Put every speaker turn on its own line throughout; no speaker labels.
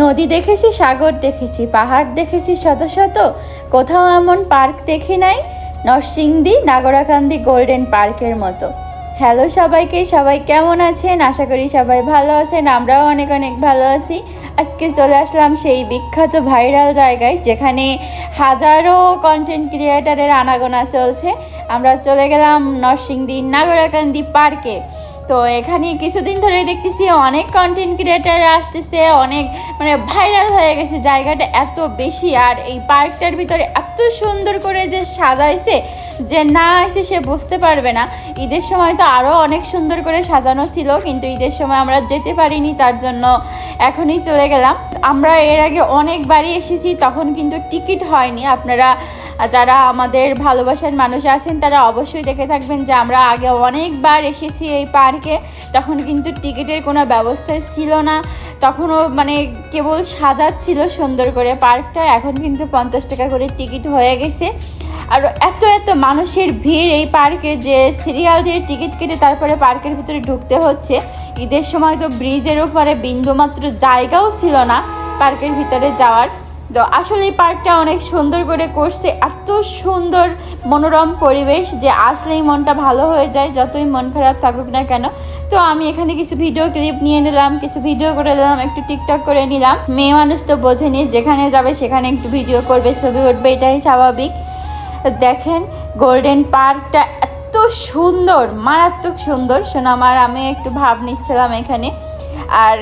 নদী দেখেছি, সাগর দেখেছি, পাহাড় দেখেছি শত শত, কোথাও এমন পার্ক দেখি নাই নরসিংদী নাগরাকান্দি গোল্ডেন পার্কের মতো। হ্যালো সবাইকে, সবাই কেমন আছেন? আশা করি সবাই ভালো আছেন, আমরাও অনেক অনেক ভালো আছি। আজকে চলে আসলাম সেই বিখ্যাত ভাইরাল জায়গায় যেখানে হাজারো কন্টেন্ট ক্রিয়েটারের আনাগোনা চলছে। আমরা চলে গেলাম নরসিংদী নাগরাকান্দি পার্কে। তো এখানে কিছুদিন ধরে দেখতেছি অনেক কন্টেন্ট ক্রিয়েটার আসতেছে, অনেক ভাইরাল হয়ে গেছে জায়গাটা এত বেশি। আর এই পার্কটার ভিতরে এত সুন্দর করে যে সাজাইছে, যে না এসে সে বুঝতে পারবে না। ঈদের সময় তো আরও অনেক সুন্দর করে সাজানো ছিল, কিন্তু ঈদের সময় আমরা যেতে পারিনি, তার জন্য এখনই চলে গেলাম। আমরা এর আগে অনেকবারই এসেছি, তখন কিন্তু টিকিট হয়নি। আপনারা যারা আমাদের ভালোবাসার মানুষ আছেন তারা অবশ্যই দেখে থাকবেন যে আমরা আগে অনেকবার এসেছি এই পার্কে, তখন কিন্তু টিকিটের কোনো ব্যবস্থাই ছিল না। তখনও কেবল সাজাচ্ছিল সুন্দর করে পার্কটা। এখন কিন্তু 50 টাকা করে টিকিট হয়ে গেছে। আর এত এত মানুষের ভিড় এই পার্কে যে সিরিয়াল দিয়ে টিকিট কেটে তারপরে পার্কের ভিতরে ঢুকতে হচ্ছে। ঈদের সময় তো ব্রিজের উপরে বিন্দুমাত্র জায়গাও ছিল না পার্কের ভিতরে যাওয়ার। তো আসলে এই পার্কটা অনেক সুন্দর করে করছে, এত সুন্দর মনোরম পরিবেশ যে আসলেই মনটা ভালো হয়ে যায়, যতই মন খারাপ থাকুক না কেন। তো আমি এখানে কিছু ভিডিও ক্লিপ নিয়ে নিলাম, কিছু ভিডিও করে নিলাম, একটু টিকটক করে নিলাম। মেয়ে মানুষ তো বোঝেনি, যেখানে যাবে সেখানে একটু ভিডিও করবে, ছবি উঠবে, এটাই স্বাভাবিক। দেখেন গোল্ডেন পার্কটা এত সুন্দর, মারাত্মক সুন্দর। সোনামার আমি একটু ভাব নিচ্ছিলাম এখানে। আর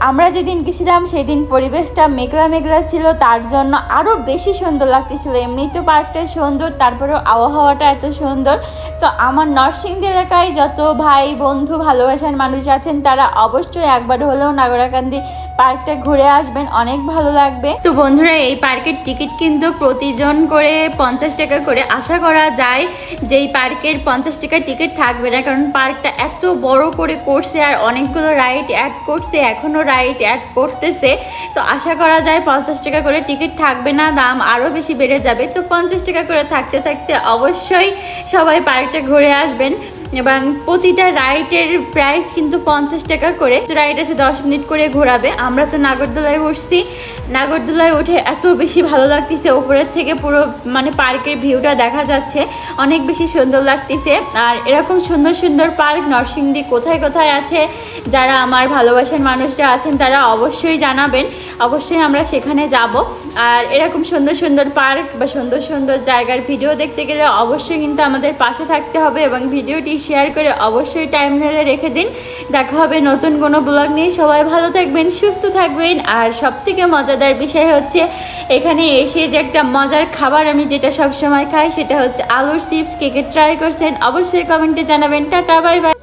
আমরা যেদিন গেছিলাম সেদিন পরিবেশটা মেঘলা মেঘলা ছিল, তার জন্য আরও বেশি সুন্দর লাগতেছিল। এমনি তো পার্কটা সুন্দর, তারপরেও আবহাওয়াটা এত সুন্দর। তো আমার নরসিংদী এলাকায় যত ভাই বন্ধু ভালোবাসার মানুষ আছেন তারা অবশ্যই একবার হলেও নাগরাকান্দি পার্কটা ঘুরে আসবেন, অনেক ভালো লাগবে। তো বন্ধুরা, এই পার্কের টিকিট কিন্তু প্রতিজন করে 50 টাকা করে। আশা করা যায় যে এই পার্কের 50 টাকা টিকিট থাকবে না, কারণ পার্কটা এত বড় করে করছে আর অনেকগুলো রাইড অ্যাড করছে, এখনও রাইড অ্যাড করতেছে। তো আশা করা যায় 50 টাকা করে টিকিট থাকবে না, দাম আরও বেশি বেড়ে যাবে। তো 50 টাকা করে থাকতে থাকতে অবশ্যই সবাই পার্কটা ঘুরে আসবেন। এবং প্রতিটা রাইডের প্রাইস কিন্তু 50 টাকা করে। রাইড আছে 10 মিনিট করে ঘোরাবে। আমরা তো নাগরদোলায় উঠছি, নাগরদোলায় উঠে এত বেশি ভালো লাগতেছে, উপরের থেকে পুরো পার্কের ভিউটা দেখা যাচ্ছে, অনেক বেশি সুন্দর লাগতেছে। আর এরকম সুন্দর সুন্দর পার্ক নরসিংদী কোথায় কোথায় আছে, যারা আমার ভালোবাসার মানুষরা আছেন তারা অবশ্যই জানাবেন, অবশ্যই আমরা সেখানে যাব। আর এরকম সুন্দর সুন্দর পার্ক বা সুন্দর সুন্দর জায়গার ভিডিও দেখতে গেলে অবশ্যই কিন্তু আমাদের পাশে থাকতে হবে এবং ভিডিওটি শেয়ার করে অবশ্যই টাইমলাইনে রেখে দিন। দেখা হবে নতুন কোনো ব্লগ নিয়ে। সবাই ভালো থাকবেন, সুস্থ থাকবেন। আর সবথেকে মজাদার বিষয় হচ্ছে এখানে এসে যে একটা মজার খাবার আমি যেটা সবসময় খাই সেটা হচ্ছে আলুর চিপস। কে কে ট্রাই করছেন অবশ্যই কমেন্টে জানাবেন। Tata, bye bye.